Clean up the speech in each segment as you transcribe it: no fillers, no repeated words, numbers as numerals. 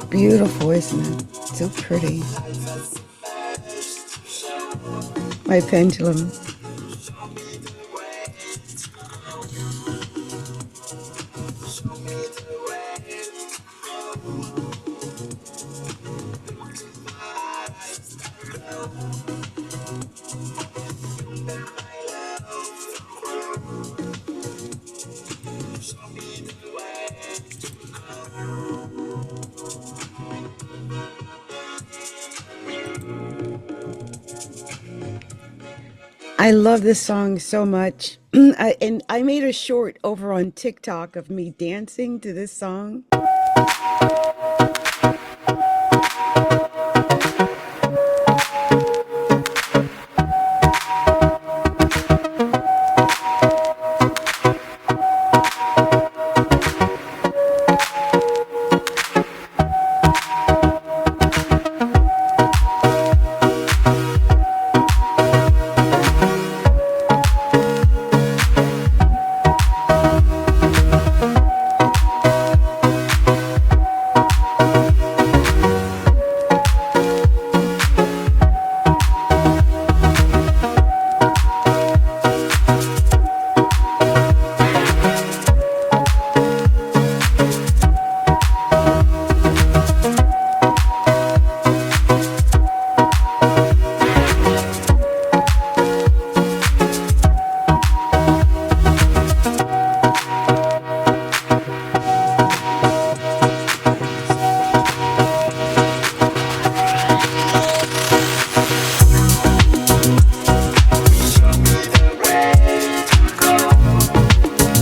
Beautiful, isn't it? So pretty. My pendulum. I love this song so much. And I made a short over on TikTok of me dancing to this song.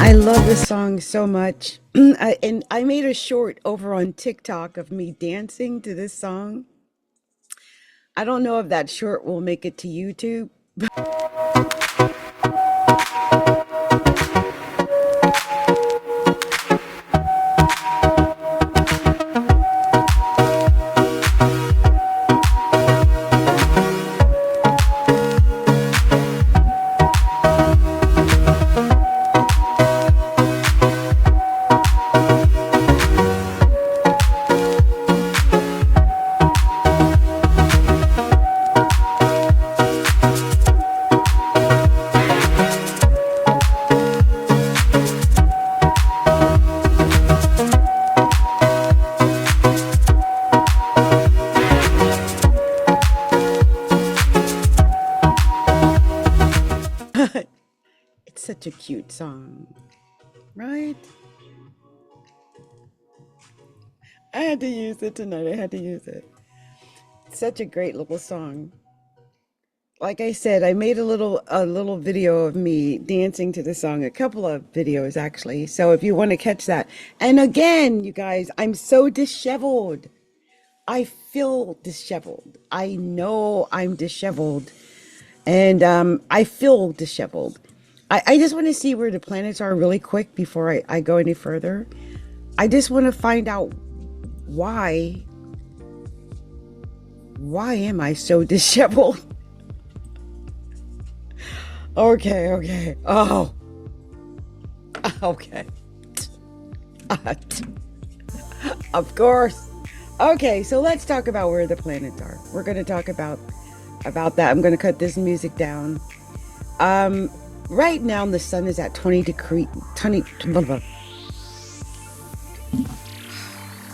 I love this song so much. And I made a short over on TikTok of me dancing to this song. I don't know if that short will make it to YouTube. It's such a cute song, right? I had to use it tonight. I had to use it. Such a great little song. Like I said, I made a little video of me dancing to the song, a couple of videos actually. So if you want to catch that. And again, you guys, I'm so disheveled. I feel disheveled. I know I'm disheveled. And I feel disheveled. I just want to see where the planets are really quick before I go any further. I just want to find out why am I so disheveled? Okay. Oh, okay. Of course. Okay, so let's talk about where the planets are. We're going to talk about that. I'm going to cut this music down. Right now the sun is at 20 degrees. Blah, blah.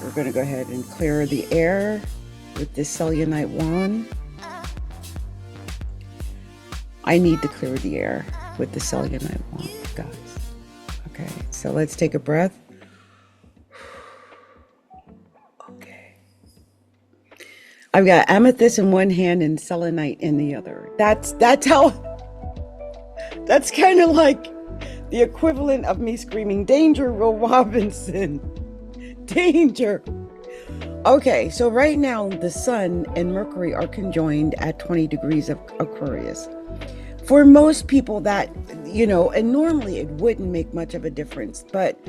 We're going to go ahead and clear the air with this selenite wand. I need to clear the air with the selenite wand, guys. Okay, so let's take a breath. Okay. I've got amethyst in one hand and selenite in the other. That's kind of like the equivalent of me screaming, "Danger, Will Robinson! Danger!" Okay, so right now the sun and Mercury are conjoined at 20 degrees of Aquarius. For most people that, and normally it wouldn't make much of a difference, but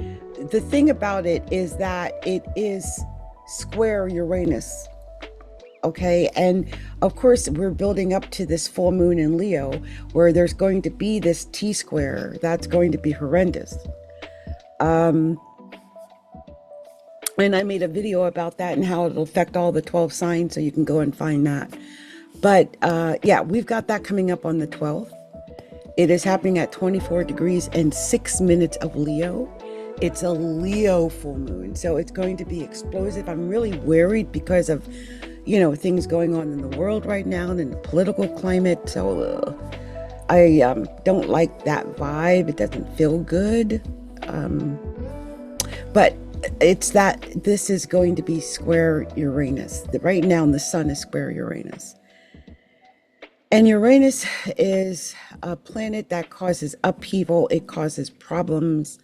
the thing about it is that it is square Uranus. Okay. And of course, we're building up to this full moon in Leo where there's going to be this T square that's going to be horrendous. Um, and I made a video about that and how it'll affect all the 12 signs. So you can go and find that. But yeah, we've got that coming up on the 12th. It is happening at 24 degrees and 6 minutes of Leo. It's a Leo full moon, so it's going to be explosive. I'm really worried because of, things going on in the world right now and in the political climate. So I don't like that vibe. It doesn't feel good. But it's that this is going to be square Uranus. Right now, the sun is square Uranus. And Uranus is a planet that causes upheaval. It causes problems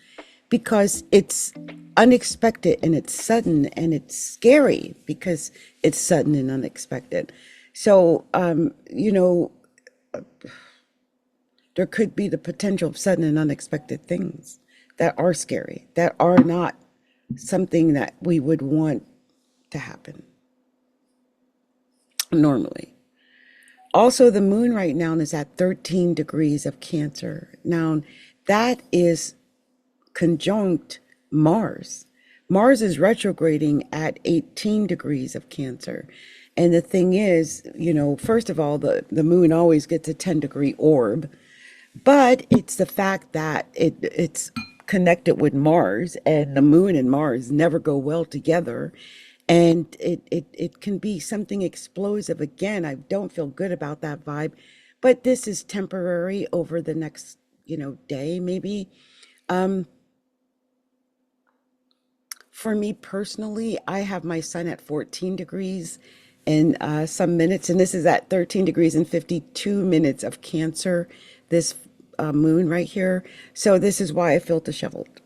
because it's unexpected and it's sudden and it's scary because it's sudden and unexpected. So, there could be the potential of sudden and unexpected things that are scary, that are not something that we would want to happen normally. Also, the moon right now is at 13 degrees of Cancer. Now, that is conjunct Mars. Mars is retrograding at 18 degrees of Cancer. And the thing is, first of all, the moon always gets a 10-degree orb, but it's the fact that it's connected with Mars, and the moon and Mars never go well together. And it can be something explosive again. I don't feel good about that vibe, but this is temporary over the next, day maybe. For me personally, I have my sun at 14 degrees and some minutes, and this is at 13 degrees and 52 minutes of Cancer, this moon right here. So this is why I feel disheveled.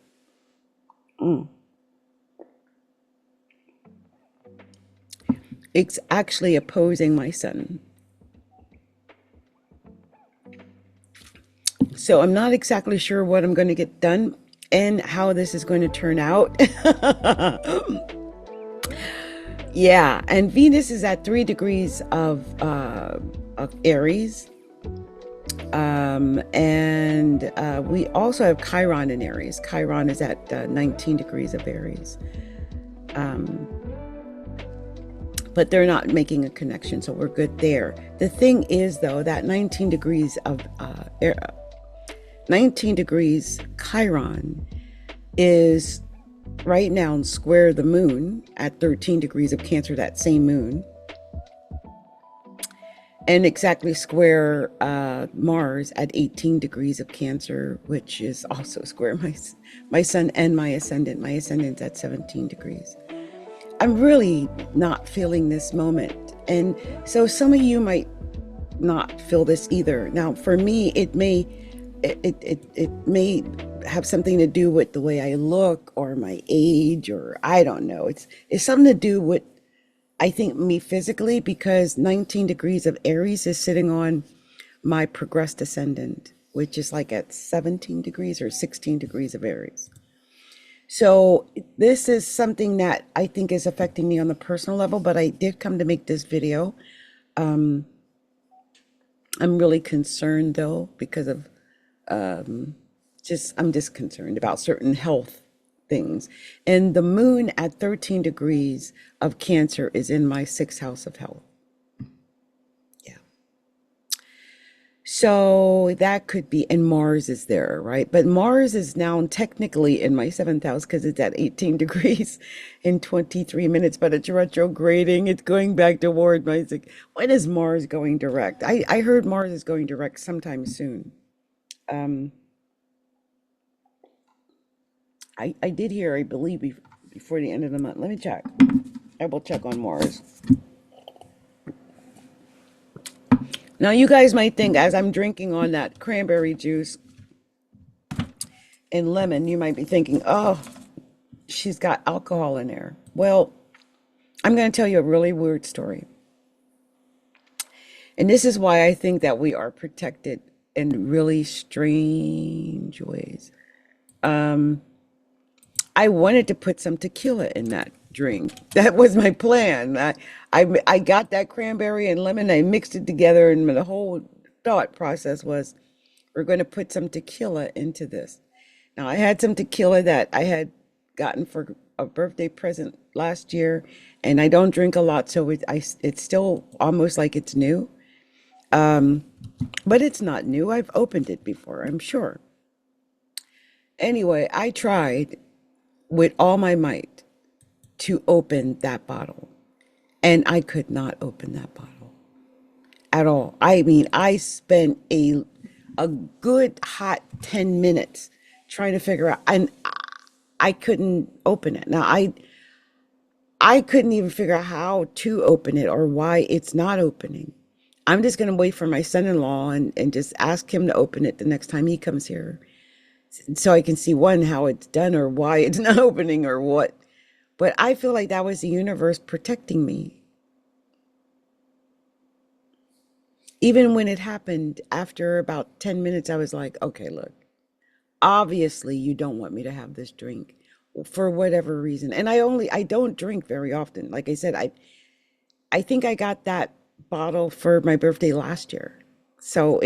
Mm. It's actually opposing my sun. So I'm not exactly sure what I'm going to get done and how this is going to turn out. Yeah, and Venus is at 3 degrees of Aries. And we also have Chiron in Aries. Chiron is at 19 degrees of Aries. But they're not making a connection, so we're good there. The thing is, though, that 19 degrees Chiron is right now square the moon at 13 degrees of Cancer, that same moon, and exactly square Mars at 18 degrees of Cancer, which is also square my sun and my ascendant. My ascendant's at 17 degrees. I'm really not feeling this moment. And so some of you might not feel this either. Now, for me, it may have something to do with the way I look or my age, or I don't know. It's something to do with, I think, me physically, because 19 degrees of Aries is sitting on my progressed ascendant, which is like at 17 degrees or 16 degrees of Aries. So this is something that I think is affecting me on the personal level, but I did come to make this video. I'm really concerned though, because of I'm just concerned about certain health things. And the moon at 13 degrees of Cancer is in my 6th house of health. Yeah. So that could be, and Mars is there, right? But Mars is now technically in my 7th house because it's at 18 degrees in 23 minutes, but it's retrograding. It's going back toward my, when is Mars going direct? I heard Mars is going direct sometime soon. I did hear, I believe, before the end of the month. Let me check. I will check on Mars. Now, you guys might think, as I'm drinking on that cranberry juice and lemon, you might be thinking, oh, she's got alcohol in there. Well, I'm going to tell you a really weird story. And this is why I think that we are protected in really strange ways. I wanted to put some tequila in that drink. That was my plan. I got that cranberry and lemon. I mixed it together, and the whole thought process was we're going to put some tequila into this. Now, I had some tequila that I had gotten for a birthday present last year, and I don't drink a lot, so it's still almost like it's new. But it's not new. I've opened it before, I'm sure. Anyway, I tried with all my might to open that bottle, and I could not open that bottle at all. I mean, I spent a good hot 10 minutes trying to figure out, and I couldn't open it. Now, I couldn't even figure out how to open it or why it's not opening. I'm just going to wait for my son-in-law and just ask him to open it the next time he comes here so I can see one, how it's done or why it's not opening or what. But I feel like that was the universe protecting me. Even when it happened, after about 10 minutes, I was like, okay, look, obviously you don't want me to have this drink for whatever reason. And I don't drink very often. Like I said, I think I got that bottle for my birthday last year. So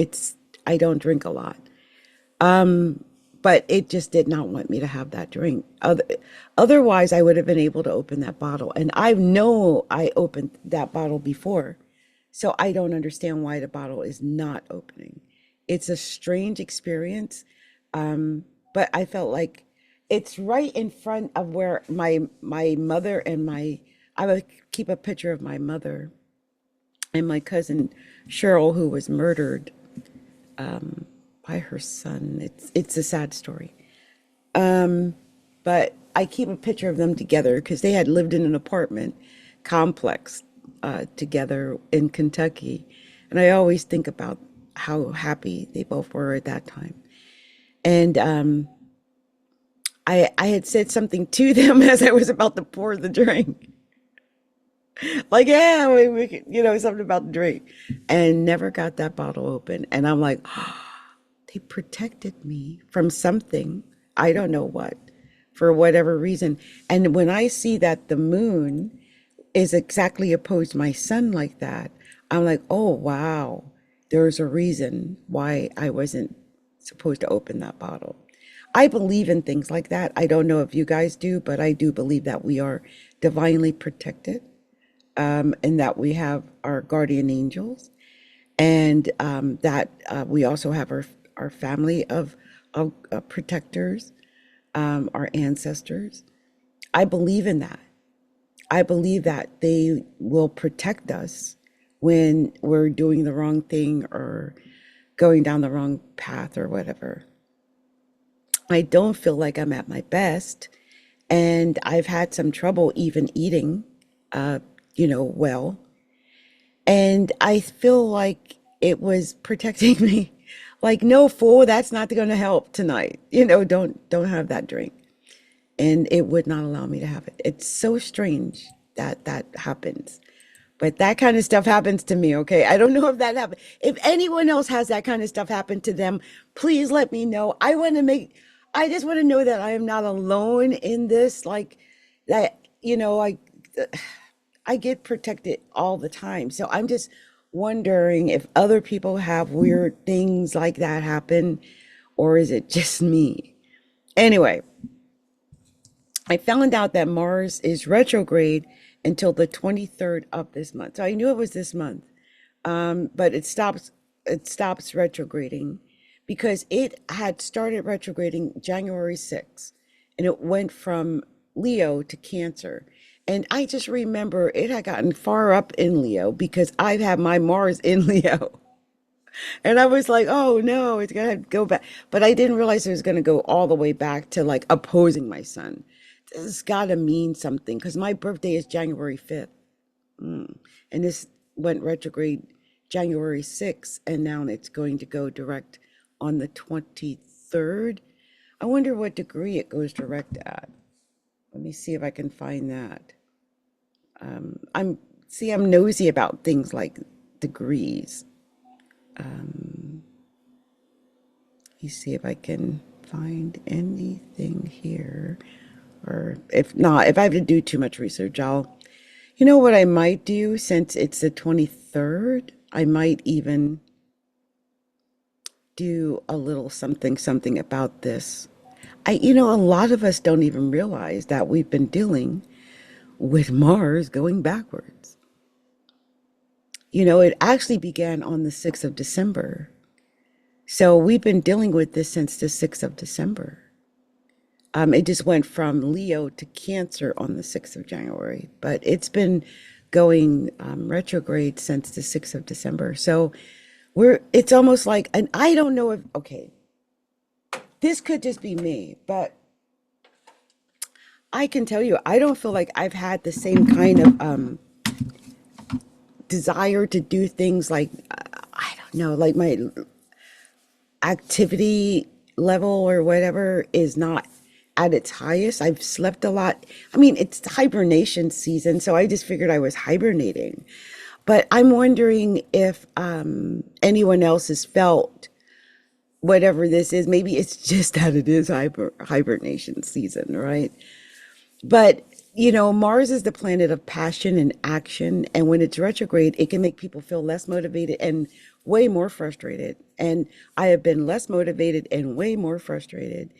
I don't drink a lot. But it just did not want me to have that drink. Otherwise, I would have been able to open that bottle. And I know I opened that bottle before. So I don't understand why the bottle is not opening. It's a strange experience. But I felt like it's right in front of where my mother and I would keep a picture of my mother and my cousin Cheryl, who was murdered by her son. It's a sad story. But I keep a picture of them together because they had lived in an apartment complex together in Kentucky. And I always think about how happy they both were at that time. And I had said something to them as I was about to pour the drink. Like, yeah, we could, something about the drink. And never got that bottle open. And I'm like, they protected me from something. I don't know what, for whatever reason. And when I see that the moon is exactly opposed to my sun like that, I'm like, oh, wow, there's a reason why I wasn't supposed to open that bottle. I believe in things like that. I don't know if you guys do, but I do believe that we are divinely protected, and that we have our guardian angels, and that we also have our family of protectors, our ancestors. I believe in that. I believe that they will protect us when we're doing the wrong thing or going down the wrong path or whatever. I don't feel like I'm at my best, and I've had some trouble even eating, uh, well. And I feel like it was protecting me. Like, no, fool, that's not going to help tonight. Don't have that drink. And it would not allow me to have it. It's so strange that that happens. But that kind of stuff happens to me, okay? I don't know if that happened. If anyone else has that kind of stuff happen to them, please let me know. I just want to know that I am not alone in this. Like that, I get protected all the time. So I'm just wondering if other people have weird things like that happen, or is it just me? Anyway, I found out that Mars is retrograde until the 23rd of this month. So I knew it was this month, but it stops retrograding because it had started retrograding January 6th, and it went from Leo to Cancer. And I just remember it had gotten far up in Leo because I've had my Mars in Leo. And I was like, oh no, it's gonna go back. But I didn't realize it was gonna go all the way back to like opposing my sun. This has gotta mean something because my birthday is January 5th. And this went retrograde January 6th, and now it's going to go direct on the 23rd. I wonder what degree it goes direct at. Let me see if I can find that. I'm nosy about things like degrees. Let me see if I can find anything here. Or if not, if I have to do too much research, you know what I might do since it's the 23rd? I might even do a little something, something about this. A lot of us don't even realize that we've been dealing with Mars going backwards. It actually began on the 6th of December. So we've been dealing with this since the 6th of December. It just went from Leo to Cancer on the 6th of January, but it's been going retrograde since the 6th of December. So it's almost like, and I don't know if, okay, this could just be me, but I can tell you, I don't feel like I've had the same kind of desire to do things like, I don't know, like my activity level or whatever is not at its highest. I've slept a lot. I mean, it's hibernation season, so I just figured I was hibernating. But I'm wondering if anyone else has felt whatever this is. Maybe it's just that it is hibernation season, right? But, Mars is the planet of passion and action. And when it's retrograde, it can make people feel less motivated and way more frustrated. And I have been less motivated and way more frustrated.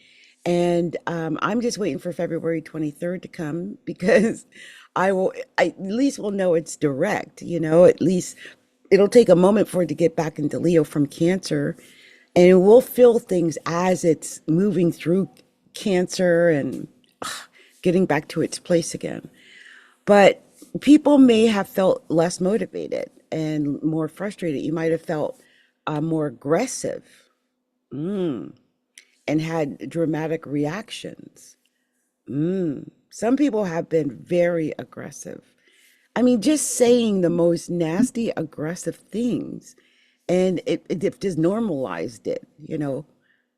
And I'm just waiting for February 23rd to come because I at least will know it's direct, at least it'll take a moment for it to get back into Leo from Cancer. And we'll feel things as it's moving through Cancer and getting back to its place again. But people may have felt less motivated and more frustrated. You might have felt more aggressive and had dramatic reactions. Some people have been very aggressive. I mean, just saying the most nasty, aggressive things, and it just normalized it.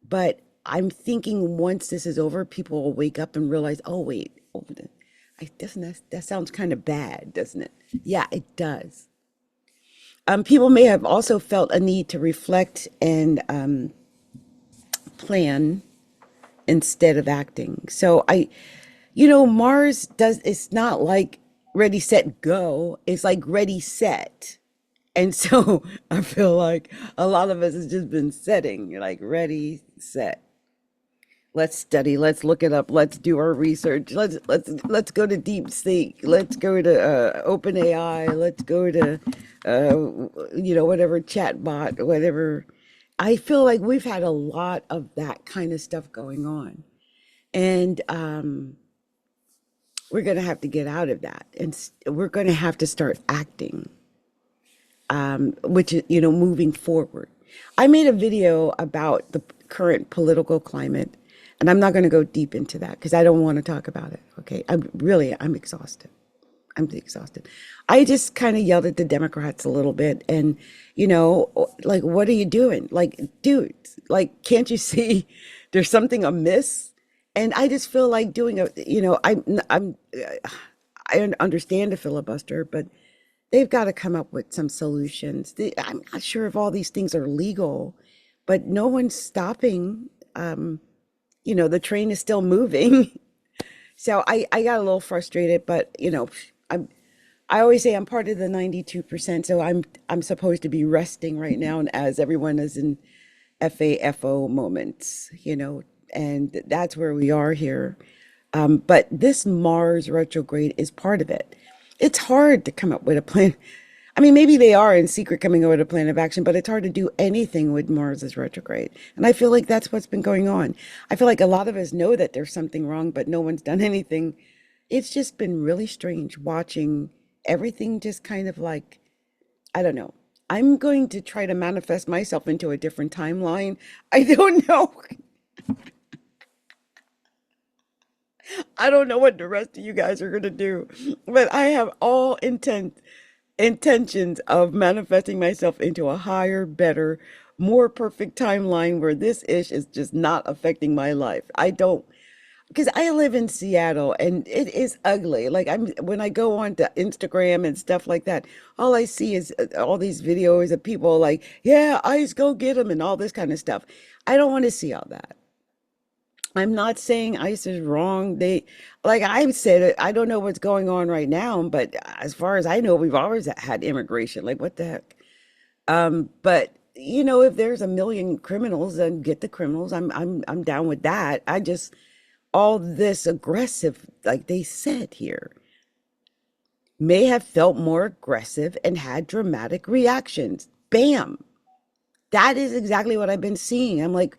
But I'm thinking once this is over, people will wake up and realize, oh wait, doesn't that sounds kind of bad, doesn't it? Yeah, it does. People may have also felt a need to reflect and plan instead of acting. So Mars does, it's not like ready, set, go. It's like ready, set. And so I feel like a lot of us has just been setting. You're like ready, set. Let's study, let's look it up, let's do our research, let's go to DeepSeek, let's go to OpenAI, let's go to whatever chatbot, whatever. I feel like we've had a lot of that kind of stuff going on. And we're going to have to get out of that. And we're going to have to start acting, which is, moving forward. I made a video about the current political climate, and I'm not going to go deep into that because I don't want to talk about it. Okay. I'm exhausted. I'm exhausted. I just kind of yelled at the Democrats a little bit and, like, what are you doing? Like, dude, like, can't you see there's something amiss? And I just feel like doing I understand a filibuster, but they've got to come up with some solutions. I'm not sure if all these things are legal, but no one's stopping. The train is still moving. So I got a little frustrated, but I always say I'm part of the 92%, so I'm supposed to be resting right now, and as everyone is in FAFO moments, and that's where we are here. But this Mars retrograde is part of it. It's hard to come up with a plan. I mean, maybe they are in secret coming up with a plan of action, but it's hard to do anything with Mars as retrograde. And I feel like that's what's been going on. I feel like a lot of us know that there's something wrong, but no one's done anything. It's just been really strange watching everything just kind of like, I don't know. I'm going to try to manifest myself into a different timeline. I don't know. I don't know what the rest of you guys are going to do, but I have all intentions of manifesting myself into a higher, better, more perfect timeline where this ish is just not affecting my life. I don't, because I live in Seattle and it is ugly. Like when I go on to Instagram and stuff like that, all I see is all these videos of people like, yeah, ICE go get them and all this kind of stuff. I don't want to see all that. I'm not saying ICE is wrong. They, like I said, I don't know what's going on right now, but as far as I know, we've always had immigration. Like, what the heck? But if there's a million criminals, then get the criminals. I'm down with that. I just all this aggressive, like they said here, may have felt more aggressive and had dramatic reactions. Bam. That is exactly what I've been seeing. I'm like,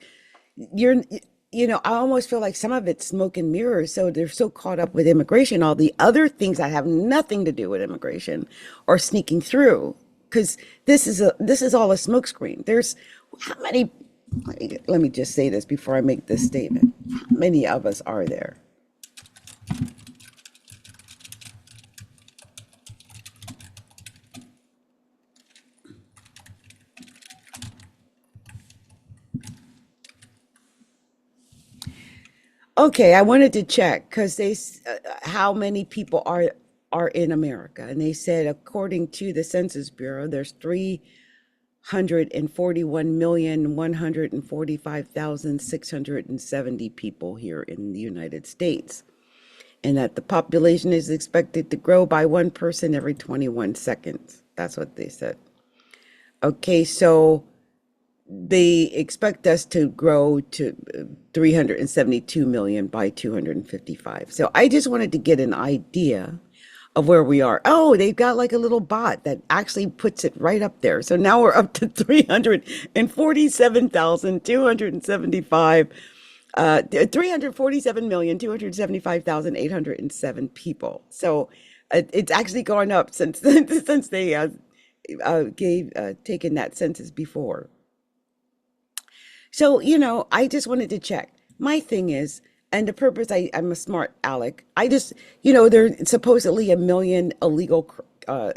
you're, I almost feel like some of it's smoke and mirrors. So they're so caught up with immigration, all the other things that have nothing to do with immigration are sneaking through. Because this is all a smokescreen. There's how many, let me just say this before I make this statement. How many of us are there? Okay, I wanted to check because how many people are in America, and they said according to the Census Bureau, there's 341,145,670 people here in the United States, and that the population is expected to grow by one person every 21 seconds. That's what they said. Okay, so they expect us to grow to 372 million by 255. So I just wanted to get an idea of where we are. Oh, they've got like a little bot that actually puts it right up there. So now we're up to 347,275, 347,275,807 people. So it's actually gone up since since they gave taken that census before. So, I just wanted to check. My thing is, and the purpose, I'm a smart aleck. I just, there's supposedly a million illegal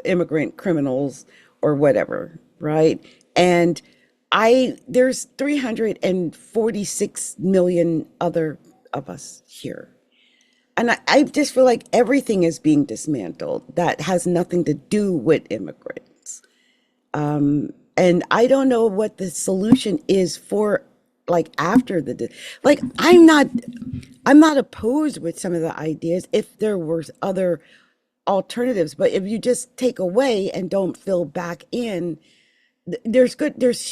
immigrant criminals or whatever, right? And there's 346 million other of us here. And I just feel like everything is being dismantled that has nothing to do with immigrants. And I don't know what the solution is for like after like I'm not opposed with some of the ideas if there were other alternatives, but if you just take away and don't fill back in, there's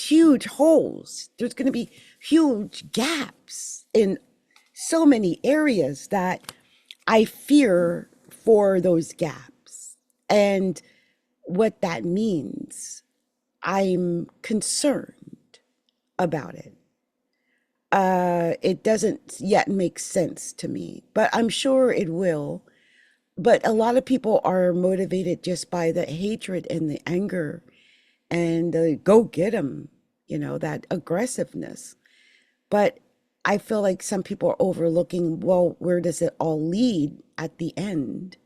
huge holes. There's going to be huge gaps in so many areas that I fear for those gaps and what that means. I'm concerned about it. It doesn't yet make sense to me, but I'm sure it will. But a lot of people are motivated just by the hatred and the anger and the go get them, that aggressiveness. But I feel like some people are overlooking, well, where does it all lead at the end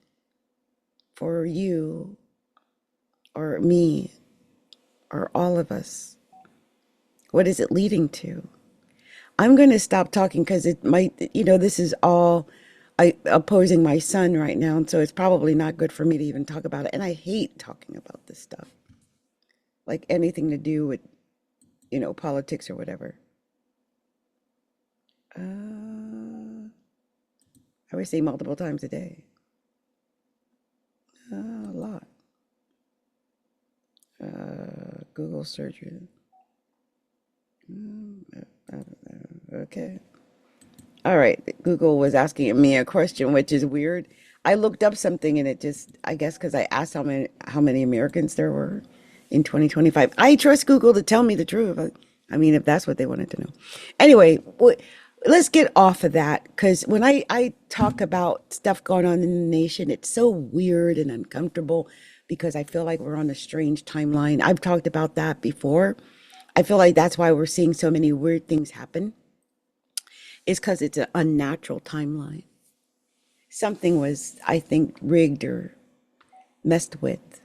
for you or me or all of us? What is it leading to? I'm going to stop talking because it might, this is all opposing my son right now. And so it's probably not good for me to even talk about it. And I hate talking about this stuff, like anything to do with, politics or whatever. I would say multiple times a day. A lot. Google search. Okay. All right. Google was asking me a question, which is weird. I looked up something and it just, I guess, because I asked how many Americans there were in 2025. I trust Google to tell me the truth. I mean, if that's what they wanted to know. Anyway, let's get off of that because when I talk about stuff going on in the nation, it's so weird and uncomfortable because I feel like we're on a strange timeline. I've talked about that before. I feel like that's why we're seeing so many weird things happen. It's because it's an unnatural timeline. Something was, I think, rigged or messed with.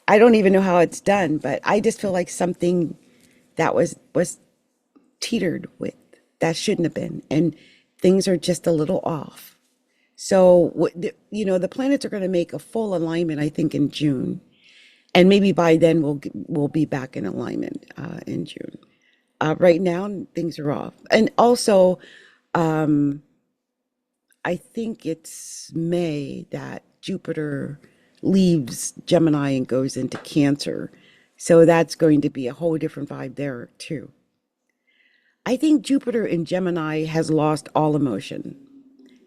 I don't even know how it's done, but I just feel like something that was teetered with that shouldn't have been, and things are just a little off. So, the planets are going to make a full alignment, I think, in June, and maybe by then we'll be back in alignment in June. Right now, things are off. And also, um, I think it's May that Jupiter leaves Gemini and goes into Cancer. So that's going to be a whole different vibe there, too. I think Jupiter in Gemini has lost all emotion.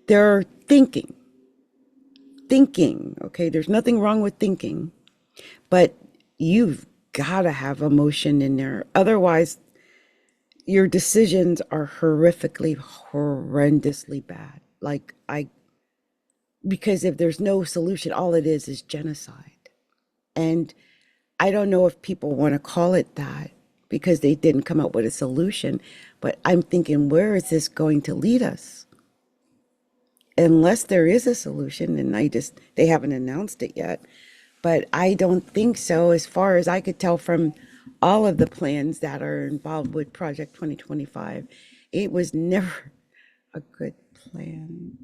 They're thinking, okay? There's nothing wrong with thinking, but you've got to have emotion in there. Otherwise, your decisions are horrendously bad. Because if there's no solution, all it is genocide. And I don't know if people want to call it that because they didn't come up with a solution, but I'm thinking, where is this going to lead us? Unless there is a solution, and they haven't announced it yet, but I don't think so, as far as I could tell from all of the plans that are involved with Project 2025. It was never a good plan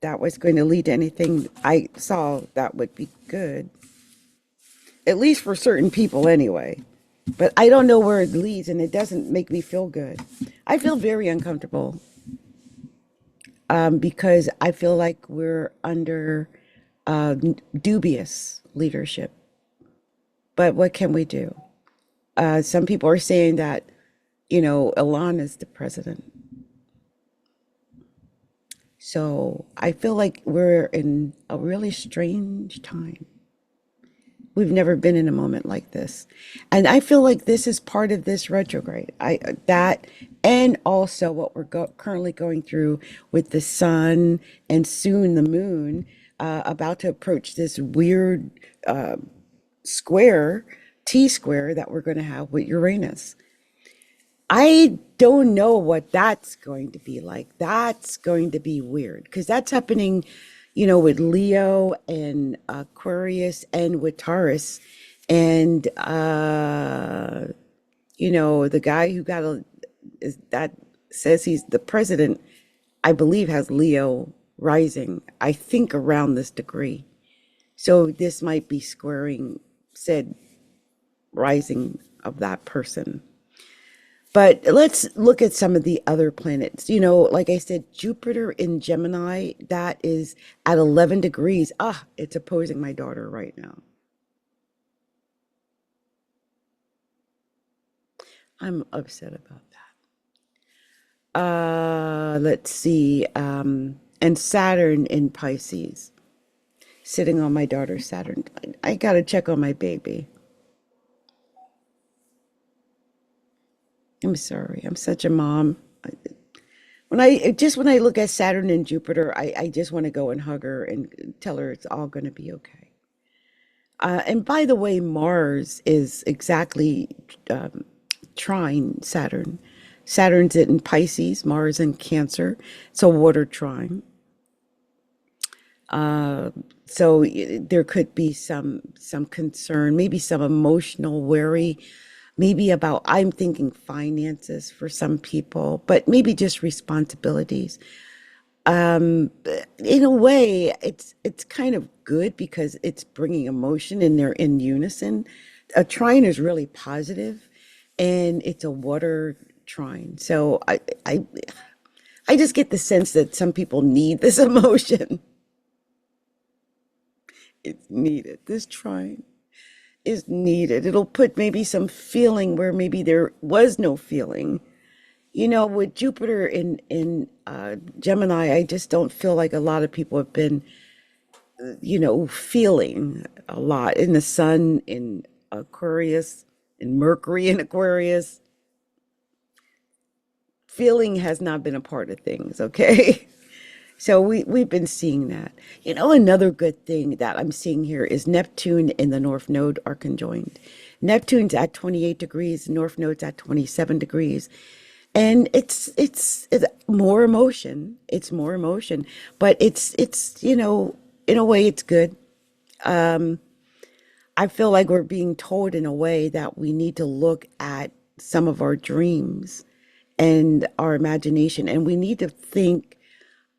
that was going to lead to anything I saw that would be good, at least for certain people anyway. But I don't know where it leads, and it doesn't make me feel good. I feel very uncomfortable because I feel like we're under dubious leadership. But what can we do? Some people are saying that, Elon is the president. So I feel like we're in a really strange time. We've never been in a moment like this. And I feel like this is part of this retrograde. That and also what we're currently going through with the sun and soon the moon about to approach this weird square, T square that we're going to have with Uranus. I don't know what that's going to be like. That's going to be weird because that's happening, with Leo and Aquarius and with Taurus. And, the guy who that says he's the president, I believe has Leo rising, I think around this degree. So this might be squaring said rising of that person. But let's look at some of the other planets. Like I said, Jupiter in Gemini, that is at 11 degrees. It's opposing my daughter right now. I'm upset about that. Let's see. And Saturn in Pisces, sitting on my daughter's Saturn. I got to check on my baby. I'm sorry. I'm such a mom. When I look at Saturn and Jupiter, I just want to go and hug her and tell her it's all going to be okay. And by the way, Mars is exactly trine Saturn. Saturn's in Pisces, Mars in Cancer. It's a water trine. So there could be some concern, maybe some emotional worry, maybe about, I'm thinking finances for some people, but maybe just responsibilities. In a way, it's kind of good because it's bringing emotion and they're in unison. A trine is really positive, and it's a water trine. So I just get the sense that some people need this emotion. It's needed. This trine is needed. It'll put maybe some feeling where maybe there was no feeling. With Jupiter in Gemini, I just don't feel like a lot of people have been, feeling a lot. In the sun in Aquarius, in Mercury in Aquarius, feeling has not been a part of things, okay? So we've been seeing that. Another good thing that I'm seeing here is Neptune and the North Node are conjoined. Neptune's at 28 degrees, North Node's at 27 degrees. And it's more emotion. It's more emotion, but it's in a way it's good. I feel like we're being told in a way that we need to look at some of our dreams and our imagination, and we need to think,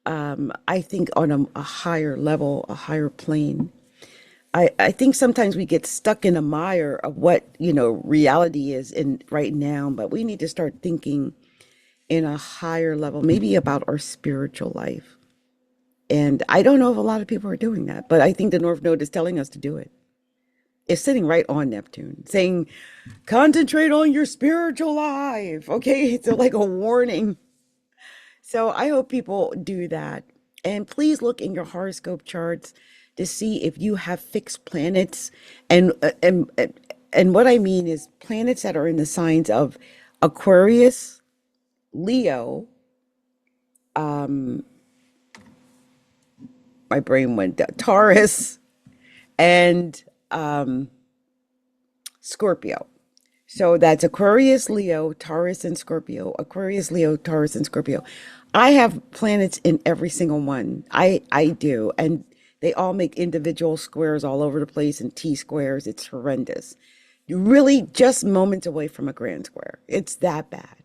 I think on a higher level, a higher plane. I think sometimes we get stuck in a mire of what, reality is in right now, but we need to start thinking in a higher level, maybe about our spiritual life. And I don't know if a lot of people are doing that, but I think the North Node is telling us to do it. It's sitting right on Neptune, saying, concentrate on your spiritual life. Okay. It's like a warning. So I hope people do that. And please look in your horoscope charts to see if you have fixed planets. And what I mean is planets that are in the signs of Aquarius, Leo, um, my brain went down, Taurus, and Scorpio. So that's Aquarius, Leo, Taurus, and Scorpio. Aquarius, Leo, Taurus, and Scorpio. I have planets in every single one. I do. And they all make individual squares all over the place and T squares. It's horrendous. You're really just moments away from a grand square. It's that bad.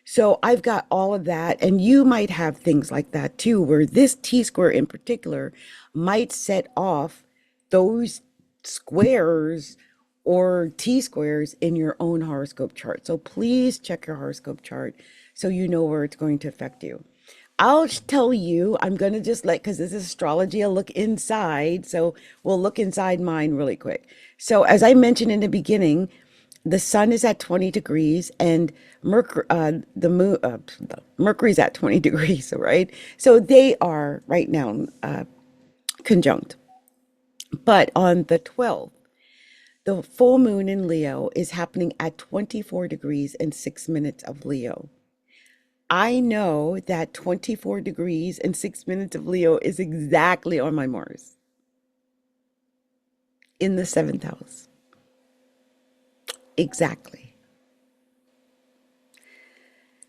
So I've got all of that. And you might have things like that too, where this T square in particular might set off those squares or T squares in your own horoscope chart. So please check your horoscope chart so you know where it's going to affect you. I'll tell you, I'm going to just because this is astrology, I'll look inside. So we'll look inside mine really quick. So as I mentioned in the beginning, the sun is at 20 degrees and Mercury's at 20 degrees, right? So they are right now conjunct. But on the 12th, the full moon in Leo is happening at 24 degrees and 6 minutes of Leo. I know that 24 degrees and 6 minutes of Leo is exactly on my Mars in the seventh house. Exactly.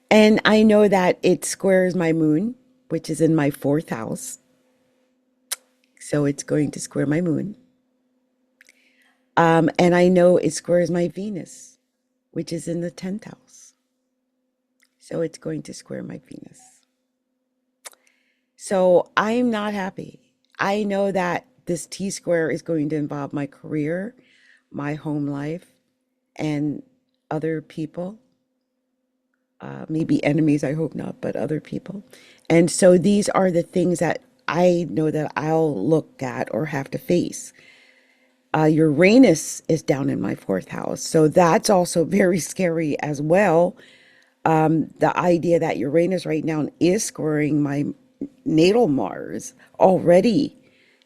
And I know that it squares my moon, which is in my fourth house. So it's going to square my moon. And I know it squares my Venus, which is in the 10th house. So it's going to square my Venus. So I'm not happy. I know that this T square is going to involve my career, my home life, and other people. Maybe enemies, I hope not, but other people. And so these are the things that I know that I'll look at or have to face. Uranus is down in my fourth house. So that's also very scary as well. The idea that Uranus right now is squaring my natal Mars already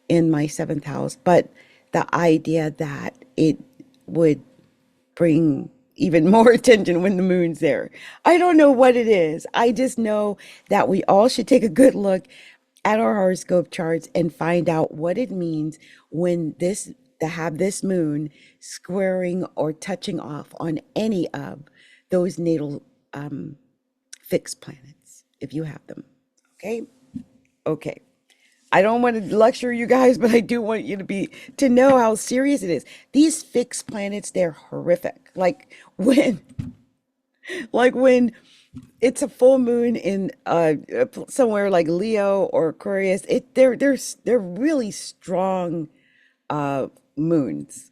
in my seventh house, but the idea that it would bring even more attention when the moon's there. I don't know what it is. I just know that we all should take a good look at our horoscope charts and find out what it means when this to have this moon squaring or touching off on any of those natal fixed planets, if you have them. Okay? Okay. I don't want to lecture you guys, but I do want you to know how serious it is. These fixed planets, they're horrific. Like when it's a full moon in somewhere like Leo or Aquarius, they're really strong moons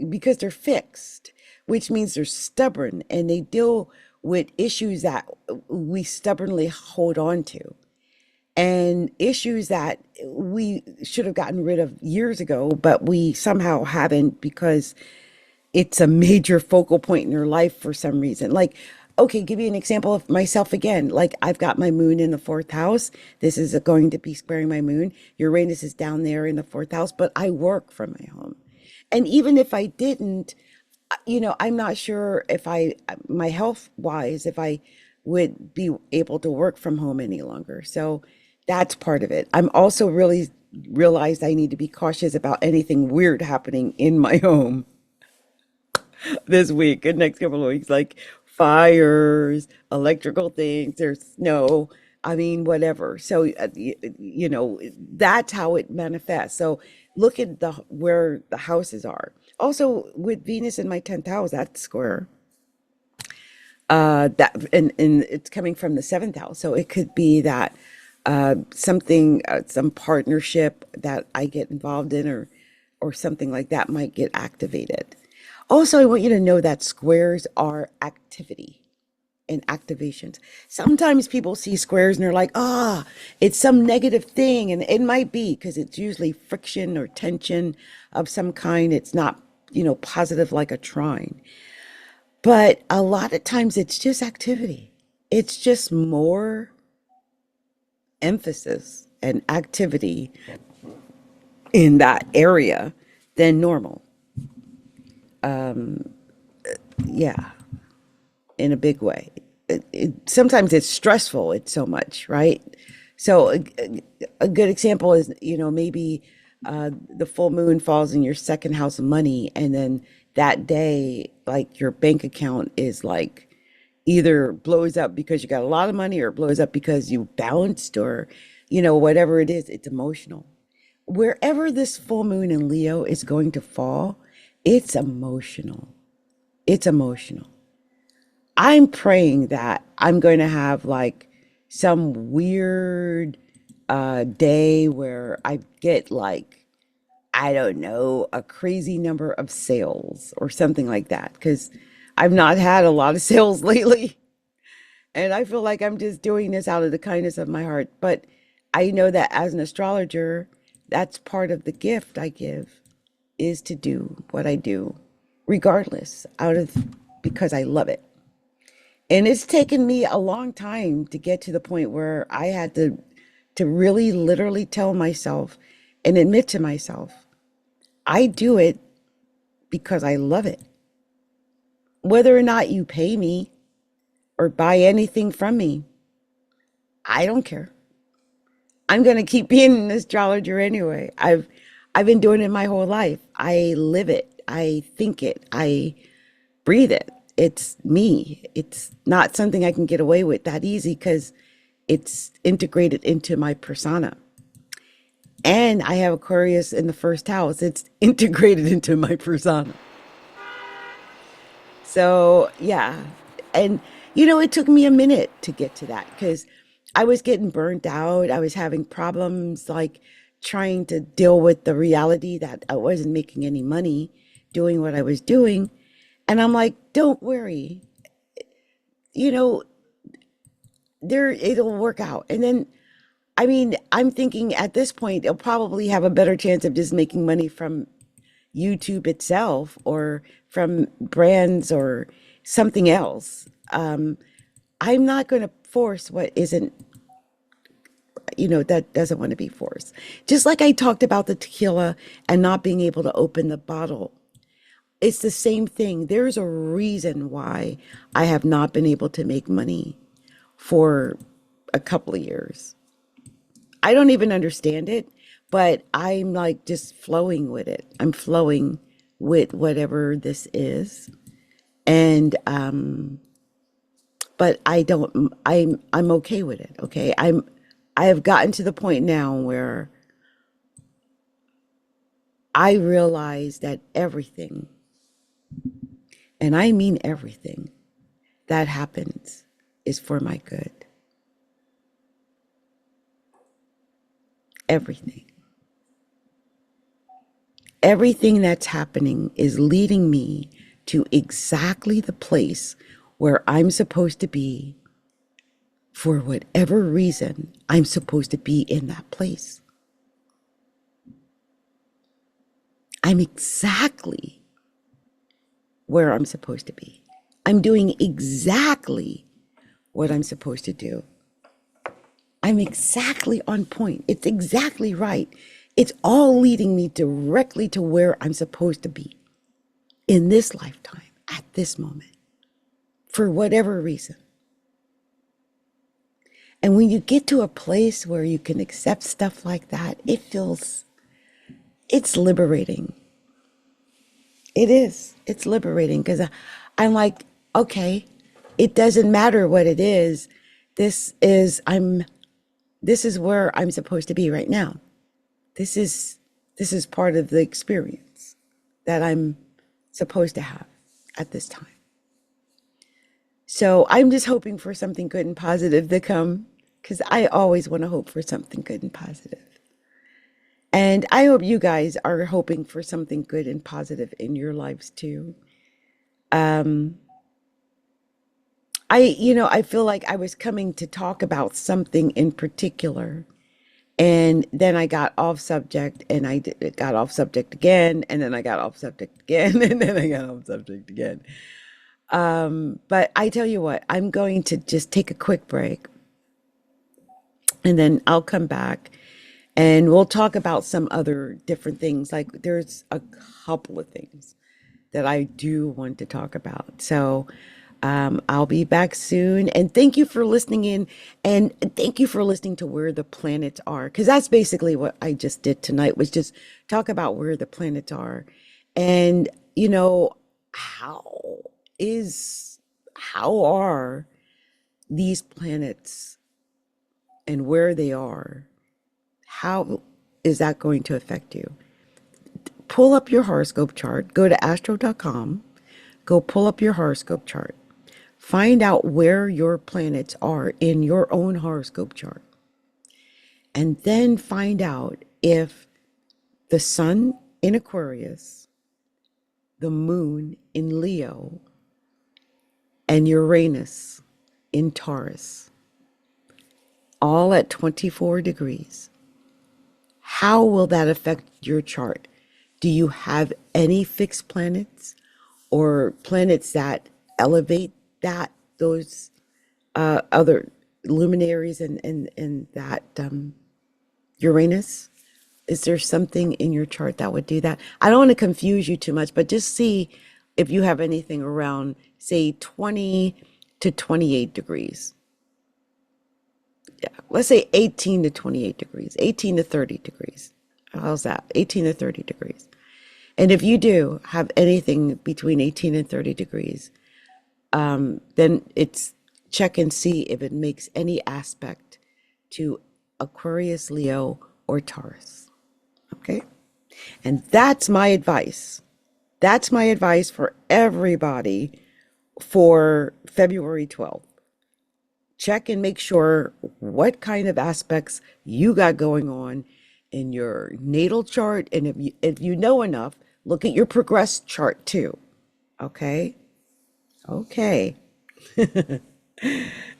because they're fixed, which means they're stubborn and they deal with issues that we stubbornly hold on to and issues that we should have gotten rid of years ago, but we somehow haven't because it's a major focal point in your life for some reason. Like, okay, give you an example of myself again. Like, I've got my moon in the fourth house. This is going to be squaring my moon. Uranus is down there in the fourth house, but I work from my home. And even if I didn't, I'm not sure if my health wise, if I would be able to work from home any longer. So that's part of it. I'm also really realized I need to be cautious about anything weird happening in my home this week and next couple of weeks, like fires, electrical things, there's snow. I mean, whatever. So, that's how it manifests. So look at where the houses are. Also, with Venus in my 10th house, that's square. And it's coming from the seventh house. So it could be that some partnership that I get involved in or or something like that might get activated. Also, I want you to know that squares are activity and activations. Sometimes people see squares and they're like, ah, it's some negative thing. And it might be because it's usually friction or tension of some kind. It's not, positive like a trine. But a lot of times it's just activity. It's just more emphasis and activity in that area than normal. Yeah, in a big way. Sometimes it's stressful, it's so much, right? So a good example is, maybe the full moon falls in your second house of money, and then that day, like your bank account is like either blows up because you got a lot of money or it blows up because you bounced or, whatever it is, it's emotional. Wherever this full moon in Leo is going to fall, it's emotional. It's emotional. I'm praying that I'm going to have like some weird day where I get like, I don't know, a crazy number of sales or something like that. Because I've not had a lot of sales lately. And I feel like I'm just doing this out of the kindness of my heart. But I know that as an astrologer, that's part of the gift I give is to do what I do, regardless, out of because I love it. And it's taken me a long time to get to the point where I had to really literally tell myself and admit to myself, I do it because I love it. Whether or not you pay me or buy anything from me, I don't care. I'm going to keep being an astrologer anyway. I've been doing it my whole life. I live it. I think it. I breathe it. It's me. It's not something I can get away with that easy because it's integrated into my persona. And I have Aquarius in the first house. It's integrated into my persona. So, yeah. And, it took me a minute to get to that because I was getting burnt out. I was having problems like trying to deal with the reality that I wasn't making any money doing what I was doing. And I'm like, don't worry, you know, it'll work out. And then, I mean, I'm thinking at this point, they'll probably have a better chance of just making money from YouTube itself or from brands or something else. I'm not going to force what isn't, that doesn't want to be forced. Just like I talked about the tequila and not being able to open the bottle. It's the same thing. There's a reason why I have not been able to make money for a couple of years. I don't even understand it, but I'm like just flowing with it. I'm flowing with whatever this is. And but I'm okay with it, okay? I have gotten to the point now where I realize that everything, and I mean everything, that happens is for my good. Everything. Everything that's happening is leading me to exactly the place where I'm supposed to be for whatever reason I'm supposed to be in that place. I'm exactly where I'm supposed to be. I'm doing exactly what I'm supposed to do. I'm exactly on point. It's exactly right. It's all leading me directly to where I'm supposed to be in this lifetime, at this moment, for whatever reason. And when you get to a place where you can accept stuff like that, it's liberating. It is. It's liberating because I'm like, okay, it doesn't matter what it is. This is, this is where I'm supposed to be right now. This is part of the experience that I'm supposed to have at this time. So I'm just hoping for something good and positive to come because I always want to hope for something good and positive. And I hope you guys are hoping for something good and positive in your lives too. Um, I feel like I was coming to talk about something in particular, and then I got off subject, and got off subject again, and then I got off subject again, and then I got off subject again. But I tell you what, I'm going to just take a quick break, and then I'll come back and we'll talk about some other different things. Like there's a couple of things that I do want to talk about. So I'll be back soon. And thank you for listening in. And thank you for listening to Where the Planets Are. Because that's basically what I just did tonight, was just talk about where the planets are. And, how is, how are these planets and where they are? How is that going to affect you? Pull up your horoscope chart, go to astro.com, go pull up your horoscope chart. Find out where your planets are in your own horoscope chart. And then find out if the sun in Aquarius, the moon in Leo, and Uranus in Taurus, all at 24 degrees. How will that affect your chart? Do you have any fixed planets or planets that elevate those other luminaries and that Uranus? Is there something in your chart that would do that? I don't want to confuse you too much, but just see if you have anything around, say, 20 to 28 degrees. Yeah, let's say 18 to 28 degrees, 18 to 30 degrees. How's that? 18 to 30 degrees. And if you do have anything between 18 and 30 degrees, then it's check and see if it makes any aspect to Aquarius, Leo, or Taurus. Okay? And that's my advice. That's my advice for everybody for February 12th. Check and make sure what kind of aspects you got going on in your natal chart. And if you know enough, look at your progressed chart too. Okay? Okay.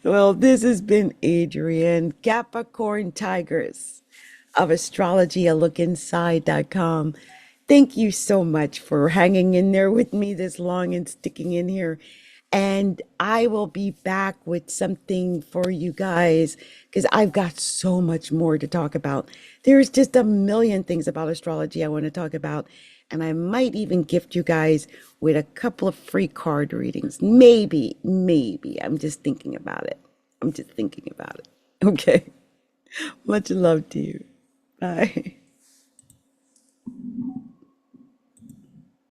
Well, this has been Adrienne, Capricorntigress of Astrology, a look inside.com. Thank you so much for hanging in there with me this long and sticking in here. And I will be back with something for you guys because I've got so much more to talk about. There's just a million things about astrology I want to talk about. And I might even gift you guys with a couple of free card readings. Maybe, maybe. I'm just thinking about it. I'm just thinking about it. Okay. Much love to you. Bye.